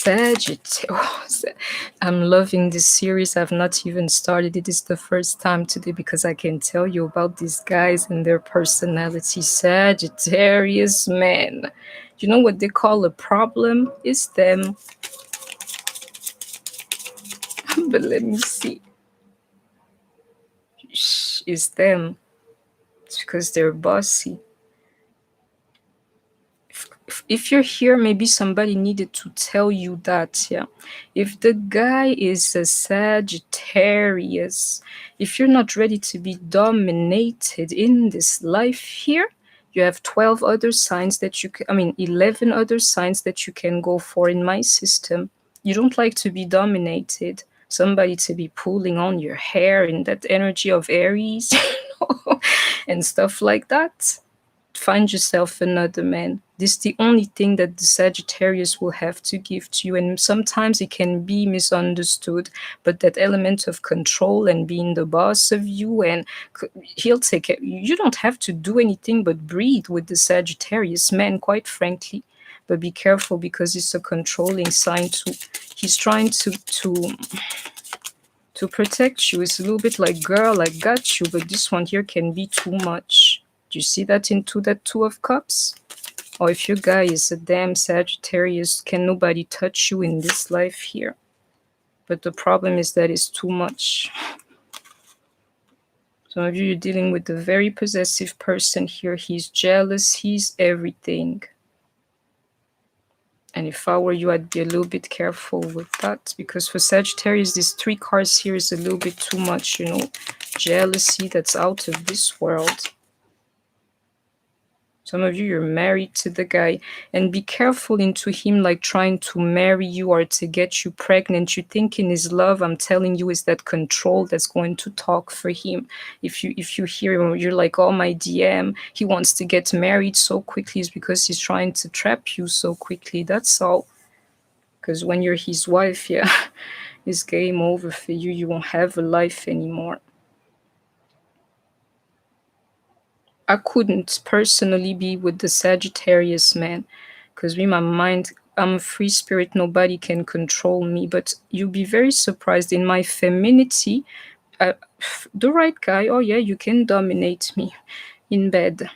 Sagittarius. I'm loving this series. I've not even started. It is the first time today because I can tell you about these guys and their personality. Sagittarius men. You know what they call a problem? It's them. But let me see. It's them. It's because they're bossy. If you're here, maybe somebody needed to tell you that, yeah. If the guy is a Sagittarius, if you're not ready to be dominated in this life here, you have 12 other signs that you can, 11 other signs that you can go for in my system. You don't like to be dominated, somebody to be pulling on your hair in that energy of Aries, and stuff like that. Find yourself another man. This is the only thing that the Sagittarius will have to give to you, and sometimes it can be misunderstood, but that element of control and being the boss of you, and he'll take it. You don't have to do anything but breathe with the Sagittarius man, quite frankly. But be careful because it's a controlling sign too. He's trying to protect you. It's a little bit like, girl, I got you, but this one here can be too much. Do you see that into that Two of Cups? Or if your guy is a damn Sagittarius, can nobody touch you in this life here? But the problem is that it's too much. Some of you, you're dealing with a very possessive person here. He's jealous. He's everything. And if I were you, I'd be a little bit careful with that. Because for Sagittarius, these 3 cards here is a little bit too much, you know. Jealousy that's out of this world. Some of you, you're married to the guy, and be careful into him like trying to marry you or to get you pregnant. You think in his love, I'm telling you, is that control that's going to talk for him. If you hear him, you're like, oh, my DM, he wants to get married so quickly, is because he's trying to trap you so quickly. That's all. Because when you're his wife, yeah, it's game over for you. You won't have a life anymore. I couldn't personally be with the Sagittarius man because with my mind, I'm a free spirit. Nobody can control me. But you'll be very surprised in my femininity. The right guy, oh yeah, you can dominate me in bed.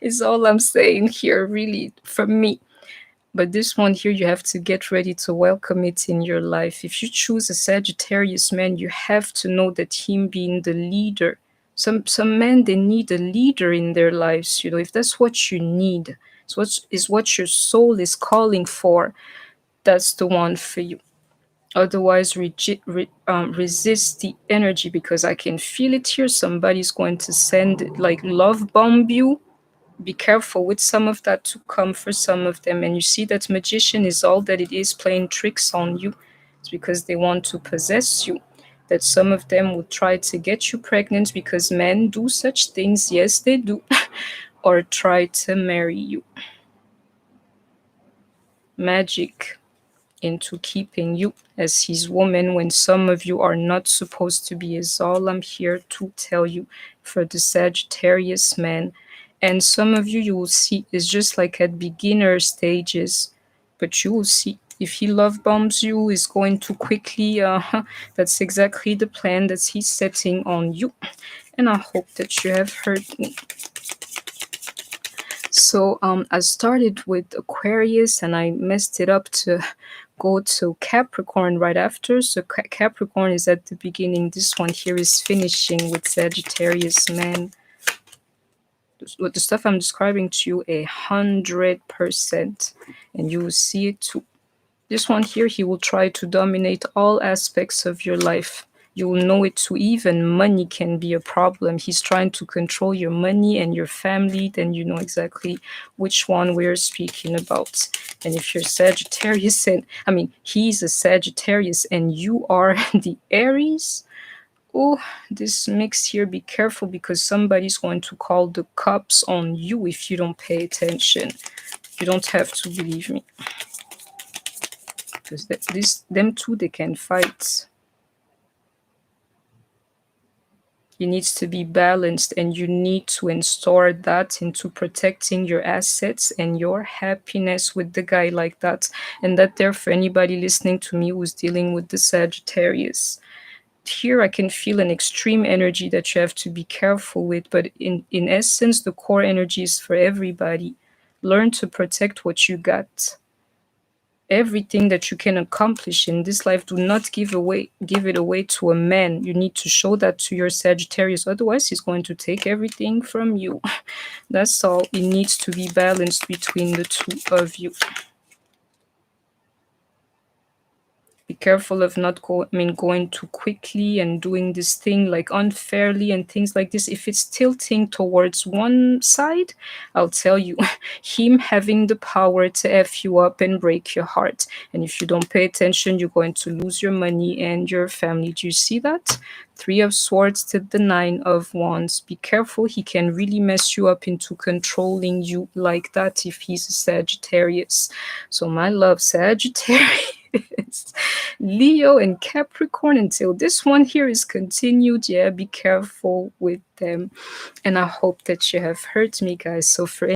Is all I'm saying here, really, from me. But this one here, you have to get ready to welcome it in your life. If you choose a Sagittarius man, you have to know that him being the leader. Some men, they need a leader in their lives. You know, if that's what you need, is what your soul is calling for, that's the one for you. Otherwise, resist the energy, because I can feel it here. Somebody's going to send like love bomb you. Be careful with some of that to come for some of them. And you see that magician is all that it is, playing tricks on you. It's because they want to possess you. That some of them will try to get you pregnant, because men do such things. Yes, they do. Or try to marry you. Magic into keeping you as his woman when some of you are not supposed to be, is all I'm here to tell you for the Sagittarius man. And some of you, you will see, is just like at beginner stages, but you will see if he love bombs you, is going to quickly, that's exactly the plan that he's setting on you. And I hope that you have heard me. So I started with Aquarius and I messed it up to go to Capricorn right after. So Capricorn is at the beginning. This one here is finishing with Sagittarius man. With the stuff I'm describing to you, 100%, and you will see it too. This one here, he will try to dominate all aspects of your life. You will know it too. Even money can be a problem. He's trying to control your money and your family. Then you know exactly which one we're speaking about. And if you're Sagittarius, and he's a Sagittarius and you are the Aries, oh, this mix here, be careful, because somebody's going to call the cops on you if you don't pay attention. You don't have to believe me. Because them two, they can fight. You need to be balanced, and you need to install that into protecting your assets and your happiness with the guy like that. And that there for anybody listening to me who's dealing with the Sagittarius. Here I can feel an extreme energy that you have to be careful with, but in essence, the core energy is for everybody. Learn to protect what you got. Everything that you can accomplish in this life, do not give it away to a man. You need to show that to your Sagittarius, otherwise he's going to take everything from you. That's all. It needs to be balanced between the two of you. Be careful of not going too quickly and doing this thing like unfairly and things like this. If it's tilting towards one side, I'll tell you, him having the power to F you up and break your heart. And if you don't pay attention, you're going to lose your money and your family. Do you see that? Three of Swords to the Nine of Wands. Be careful, he can really mess you up into controlling you like that if he's a Sagittarius. So my love, Sagittarius. Leo and Capricorn, until this one here is continued, yeah, be careful with them. And I hope that you have heard me, guys. So for